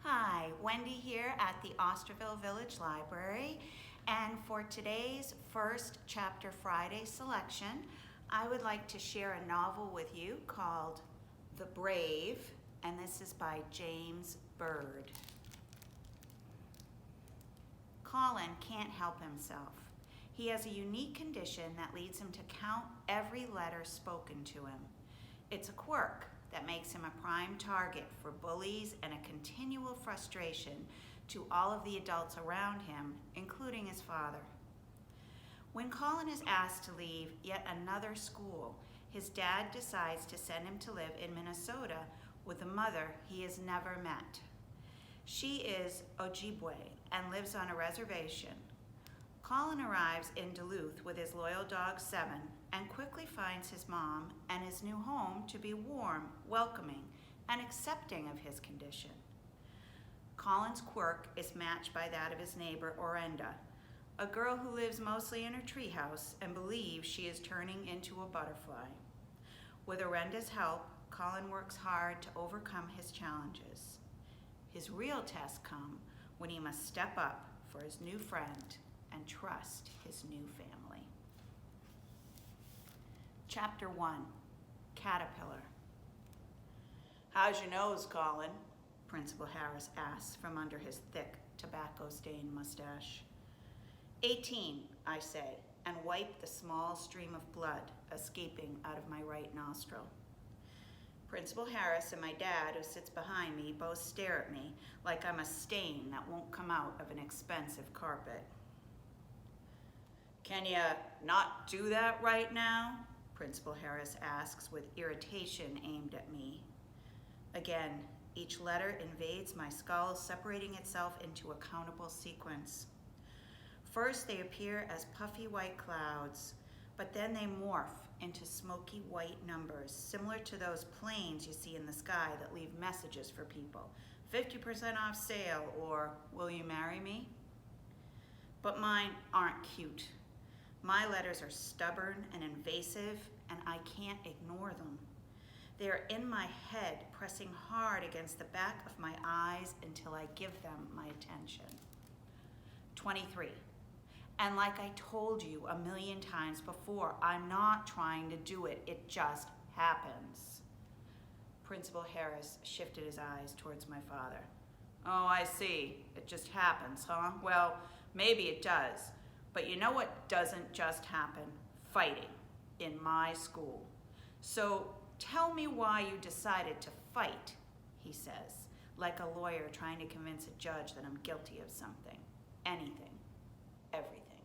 Hi, Wendy here at the Osterville Village Library, and for today's first Chapter Friday selection, I would like to share a novel with you called The Brave, and this is by James Bird. Colin can't help himself. He has a unique condition that leads him to count every letter spoken to him. It's a quirk that makes him a prime target for bullies and a continual frustration to all of the adults around him, including his father. When Colin is asked to leave yet another school, his dad decides to send him to live in Minnesota with a mother he has never met. She is Ojibwe and lives on a reservation. Colin arrives in Duluth with his loyal dog Seven and quickly finds his mom and his new home to be warm, welcoming, and accepting of his condition. Colin's quirk is matched by that of his neighbor Orenda, a girl who lives mostly in her treehouse and believes she is turning into a butterfly. With Orenda's help, Colin works hard to overcome his challenges. His real tests come when he must step up for his new friend and trust his new family. Chapter 1, Caterpillar. "How's your nose, Colin?" Principal Harris asks from under his thick, tobacco-stained mustache. 18, I say, and wipe the small stream of blood escaping out of my right nostril. Principal Harris and my dad, who sits behind me, both stare at me like I'm a stain that won't come out of an expensive carpet. "Can you not do that right now?" Principal Harris asks with irritation aimed at me. Again, each letter invades my skull, separating itself into a countable sequence. First, they appear as puffy white clouds, but then they morph into smoky white numbers, similar to those planes you see in the sky that leave messages for people. 50% off sale, or "Will you marry me?" But mine aren't cute. My letters are stubborn and invasive, and I can't ignore them. They are in my head, pressing hard against the back of my eyes until I give them my attention. 23. And like I told you a million times before, I'm not trying to do it. It just happens. Principal Harris shifted his eyes towards my father. "Oh, I see. It just happens, huh? Well, maybe it does. But you know what doesn't just happen? Fighting in my school. So tell me why you decided to fight," he says, like a lawyer trying to convince a judge that I'm guilty of something. Anything. Everything.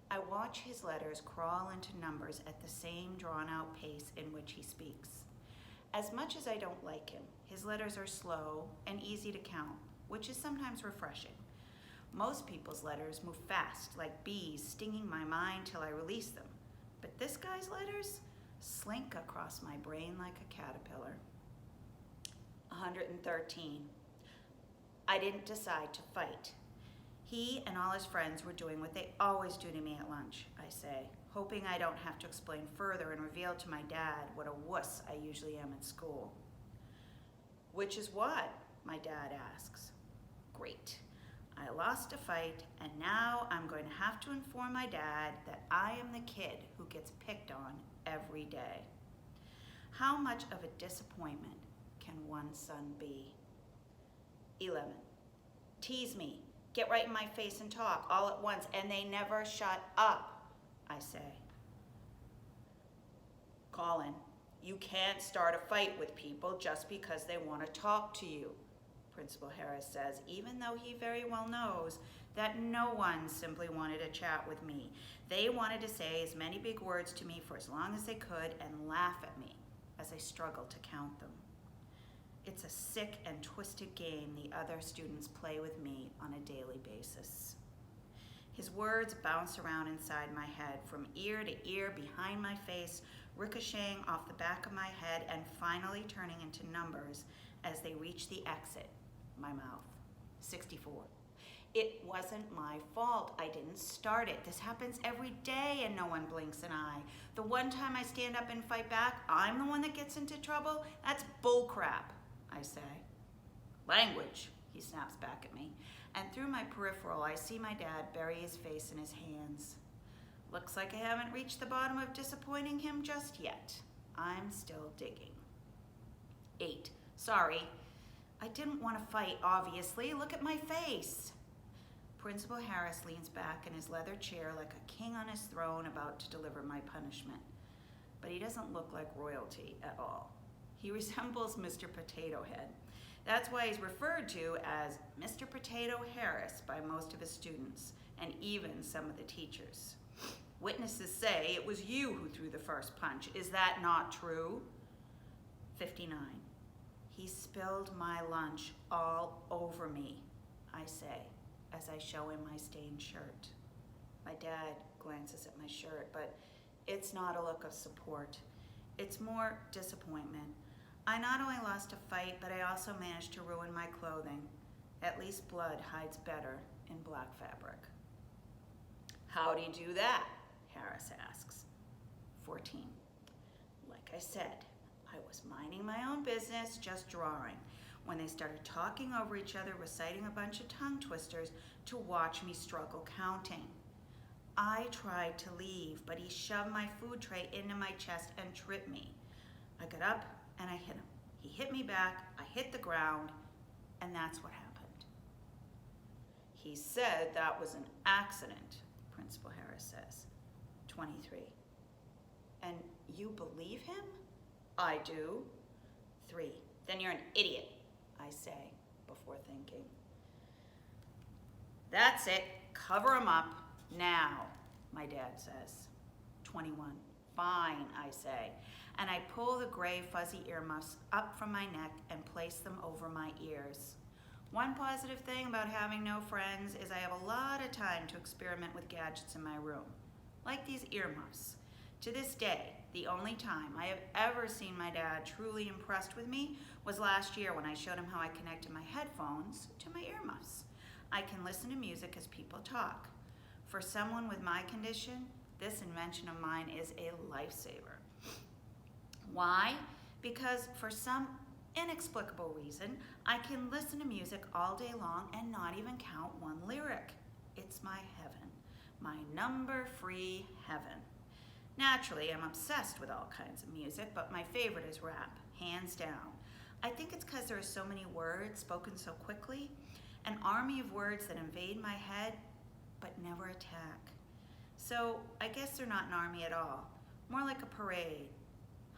I watch his letters crawl into numbers at the same drawn-out pace in which he speaks. As much as I don't like him, his letters are slow and easy to count, which is sometimes refreshing. Most people's letters move fast, like bees stinging my mind till I release them. But this guy's letters slink across my brain like a caterpillar. 113. I didn't decide to fight. He and all his friends were doing what they always do to me at lunch, I say, hoping I don't have to explain further and reveal to my dad what a wuss I usually am at school. "Which is what?" my dad asks. "Great. I lost a fight, and now I'm going to have to inform my dad that I am the kid who gets picked on every day. How much of a disappointment can one son be?" 11. Tease me, get right in my face and talk all at once, and they never shut up, I say. "Colin, you can't start a fight with people just because they want to talk to you," Principal Harris says, even though he very well knows that no one simply wanted to chat with me. They wanted to say as many big words to me for as long as they could and laugh at me as I struggled to count them. It's a sick and twisted game the other students play with me on a daily basis. His words bounce around inside my head, from ear to ear behind my face, ricocheting off the back of my head and finally turning into numbers as they reach the exit, my mouth. 64. It wasn't my fault. I didn't start it. This happens every day and no one blinks an eye. The one time I stand up and fight back, I'm the one that gets into trouble? That's bullcrap, I say. Language, he snaps back at me, and through my peripheral, I see my dad bury his face in his hands. Looks like I haven't reached the bottom of disappointing him just yet. I'm still digging. 8. Sorry. I didn't want to fight, obviously. Look at my face. Principal Harris leans back in his leather chair like a king on his throne about to deliver my punishment. But he doesn't look like royalty at all. He resembles Mr. Potato Head. That's why he's referred to as Mr. Potato Harris by most of his students, and even some of the teachers. Witnesses say it was you who threw the first punch. Is that not true? 59. He spilled my lunch all over me, I say, as I show him my stained shirt. My dad glances at my shirt, but it's not a look of support. It's more disappointment. I not only lost a fight, but I also managed to ruin my clothing. At least blood hides better in black fabric. How'd he do that? Harris asks. 14. Like I said, I was minding my own business, just drawing, when they started talking over each other, reciting a bunch of tongue twisters to watch me struggle counting. I tried to leave, but he shoved my food tray into my chest and tripped me. I got up and I hit him. He hit me back, I hit the ground, and that's what happened. He said that was an accident, Principal Harris says. 23. And you believe him? I do. 3. Then you're an idiot, I say, before thinking. That's it. Cover him up now, my dad says. 21. Fine, I say. And I pull the gray fuzzy earmuffs up from my neck and place them over my ears. One positive thing about having no friends is I have a lot of time to experiment with gadgets in my room, like these earmuffs. To this day, the only time I have ever seen my dad truly impressed with me was last year when I showed him how I connected my headphones to my earmuffs. I can listen to music as people talk. For someone with my condition, this invention of mine is a lifesaver. Why? Because for some inexplicable reason, I can listen to music all day long and not even count one lyric. It's my heaven, my number-free heaven. Naturally, I'm obsessed with all kinds of music, but my favorite is rap, hands down. I think it's because there are so many words spoken so quickly, an army of words that invade my head, but never attack. So I guess they're not an army at all, more like a parade.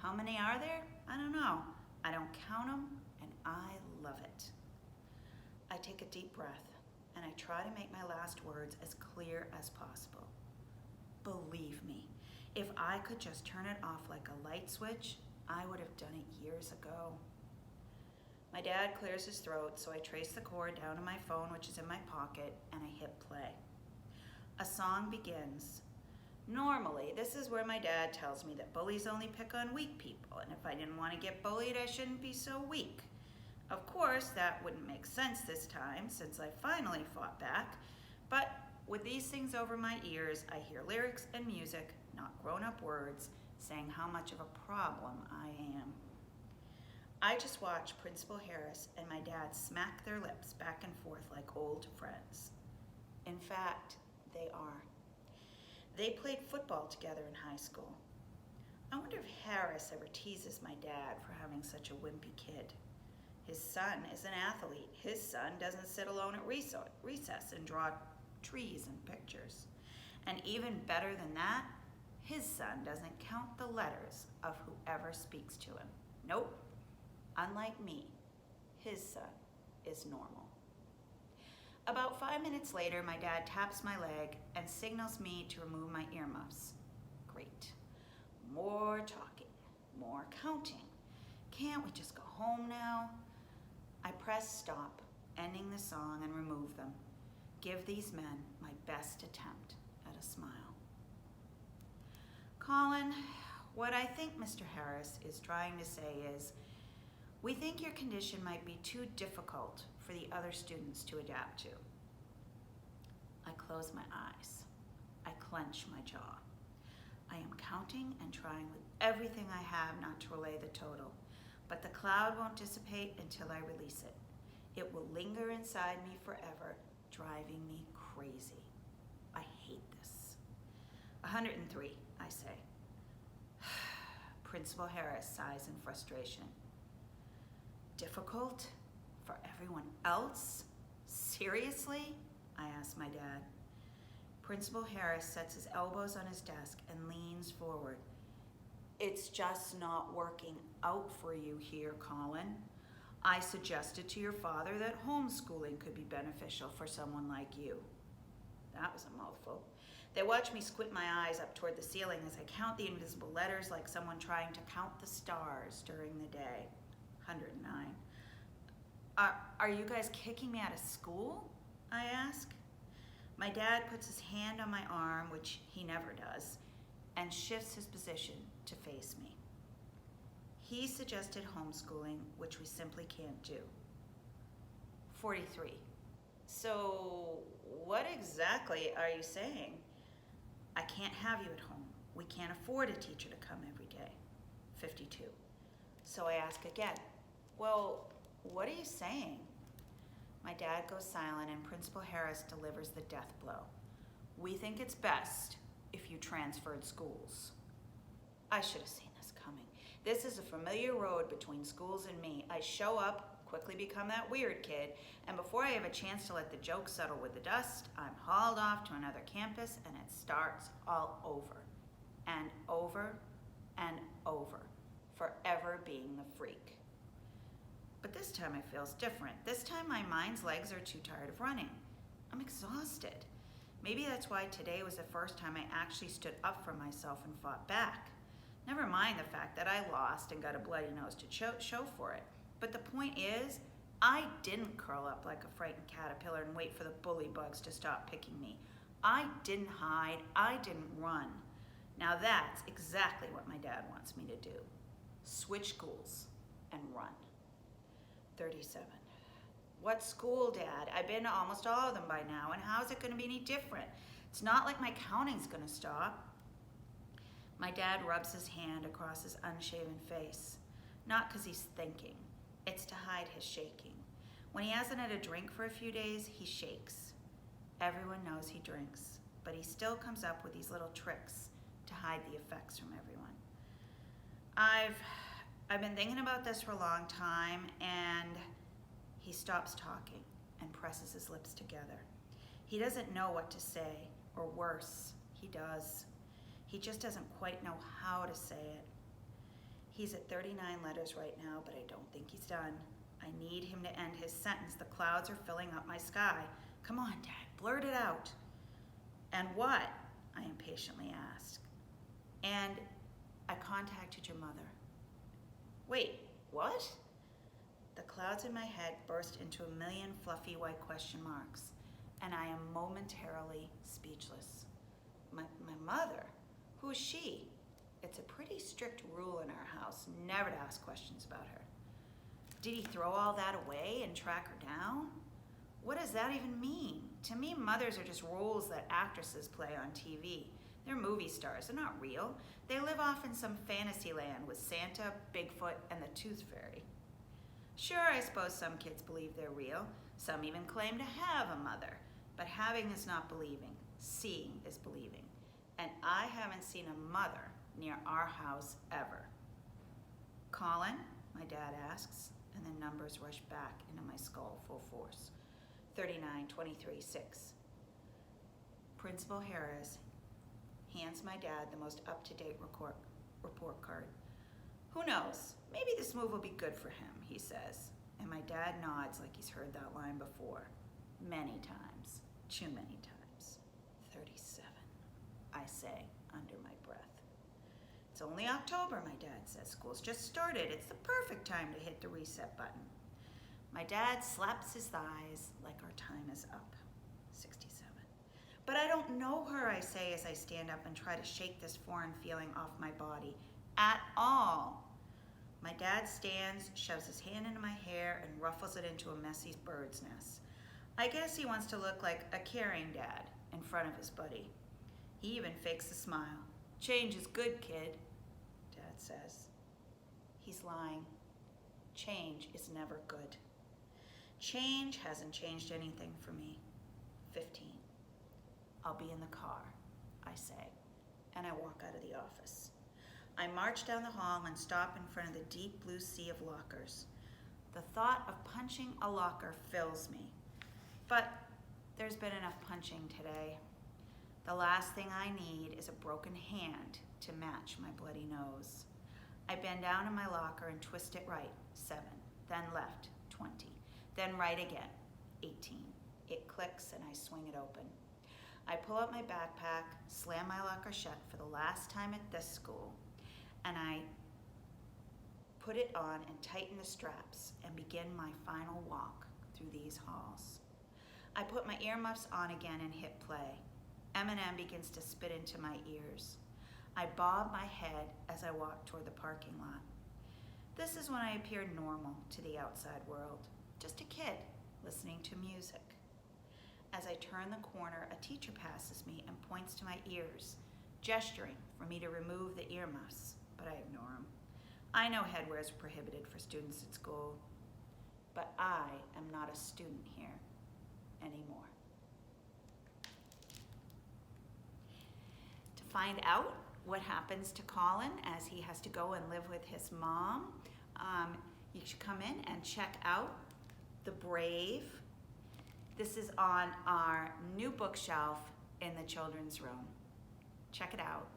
How many are there? I don't know. I don't count them, and I love it. I take a deep breath, and I try to make my last words as clear as possible. Believe me, if I could just turn it off like a light switch, I would have done it years ago. My dad clears his throat, so I trace the cord down to my phone, which is in my pocket, and I hit play. A song begins. Normally, this is where my dad tells me that bullies only pick on weak people, and if I didn't want to get bullied, I shouldn't be so weak. Of course, that wouldn't make sense this time, since I finally fought back, but with these things over my ears, I hear lyrics and music, not grown-up words, saying how much of a problem I am. I just watch Principal Harris and my dad smack their lips back and forth like old friends. In fact, they are. They played football together in high school. I wonder if Harris ever teases my dad for having such a wimpy kid. His son is an athlete. His son doesn't sit alone at recess and draw trees and pictures. And even better than that, his son doesn't count the letters of whoever speaks to him. Nope. Unlike me, his son is normal. About 5 minutes later, my dad taps my leg and signals me to remove my earmuffs. Great. More talking, more counting. Can't we just go home now? I press stop, ending the song, and remove them. Give these men my best attempt at a smile. Colin, what I think Mr. Harris is trying to say is, we think your condition might be too difficult for the other students to adapt to. I close my eyes. I clench my jaw. I am counting and trying with everything I have not to relay the total, but the cloud won't dissipate until I release it. It will linger inside me forever, driving me crazy. I hate this. 103, I say. Principal Harris sighs in frustration. Difficult? For everyone else? Seriously? I ask my dad. Principal Harris sets his elbows on his desk and leans forward. It's just not working out for you here, Colin. I suggested to your father that homeschooling could be beneficial for someone like you. That was a mouthful. They watch me squint my eyes up toward the ceiling as I count the invisible letters like someone trying to count the stars during the day. 109. Are you guys kicking me out of school? I ask. My dad puts his hand on my arm, which he never does, and shifts his position to face me. He suggested homeschooling, which we simply can't do. 43. So, what exactly are you saying? I can't have you at home. We can't afford a teacher to come every day. 52. So I ask again, well, what are you saying? My dad goes silent and Principal Harris delivers the death blow. We think it's best if you transferred schools. I should have seen this coming. This is a familiar road between schools and me. I show up, quickly become that weird kid, and before I have a chance to let the joke settle with the dust, I'm hauled off to another campus and it starts all over. And over and over. Forever being the freak. But this time it feels different. This time my mind's legs are too tired of running. I'm exhausted. Maybe that's why today was the first time I actually stood up for myself and fought back. Never mind the fact that I lost and got a bloody nose to show for it. But the point is, I didn't curl up like a frightened caterpillar and wait for the bully bugs to stop picking me. I didn't hide, I didn't run. Now that's exactly what my dad wants me to do. Switch schools and run. 37. What school, Dad? I've been to almost all of them by now, and how is it going to be any different? It's not like my counting's going to stop. My dad rubs his hand across his unshaven face. Not because he's thinking. It's to hide his shaking. When he hasn't had a drink for a few days, he shakes. Everyone knows he drinks, but he still comes up with these little tricks to hide the effects from everyone. I've been thinking about this for a long time, and he stops talking and presses his lips together. He doesn't know what to say, or worse, he does. He just doesn't quite know how to say it. He's at 39 letters right now, but I don't think he's done. I need him to end his sentence. The clouds are filling up my sky. Come on, Dad, blurt it out. And what? I impatiently ask. And I contacted your mother. Wait, what? The clouds in my head burst into a million fluffy white question marks, and I am momentarily speechless. My mother? Who is she? It's a pretty strict rule in our house, never to ask questions about her. Did he throw all that away and track her down? What does that even mean? To me, mothers are just roles that actresses play on TV. They're movie stars, they're not real. They live off in some fantasy land with Santa, Bigfoot, and the Tooth Fairy. Sure, I suppose some kids believe they're real. Some even claim to have a mother. But having is not believing. Seeing is believing. And I haven't seen a mother near our house ever. Colin? My dad asks, and the numbers rush back into my skull full force. 39, 23, 6. Principal Harris hands my dad the most up-to-date report card. Who knows? Maybe this move will be good for him, he says. And my dad nods like he's heard that line before. Many times. Too many times. 37, I say under my breath. It's only October, my dad says. School's just started. It's the perfect time to hit the reset button. My dad slaps his thighs like our time is up. 67. But I don't know her, I say as I stand up and try to shake this foreign feeling off my body. At all. My dad stands, shoves his hand into my hair, and ruffles it into a messy bird's nest. I guess he wants to look like a caring dad in front of his buddy. He even fakes a smile. Change is good, kid, Dad says. He's lying. Change is never good. Change hasn't changed anything for me. 15. I'll be in the car, I say, and I walk out of the office. I march down the hall and stop in front of the deep blue sea of lockers. The thought of punching a locker fills me, but there's been enough punching today. The last thing I need is a broken hand to match my bloody nose. I bend down in my locker and twist it right, 7, then left, 20, then right again, 18. It clicks and I swing it open. I pull out my backpack, slam my locker shut for the last time at this school, and I put it on and tighten the straps and begin my final walk through these halls. I put my earmuffs on again and hit play. Eminem begins to spit into my ears. I bob my head as I walk toward the parking lot. This is when I appear normal to the outside world, just a kid listening to music. As I turn the corner, a teacher passes me and points to my ears, gesturing for me to remove the earmuffs, but I ignore him. I know headwear is prohibited for students at school, but I am not a student here anymore. To find out what happens to Colin as he has to go and live with his mom, you should come in and check out The Brave. This is on our new bookshelf in the children's room. Check it out.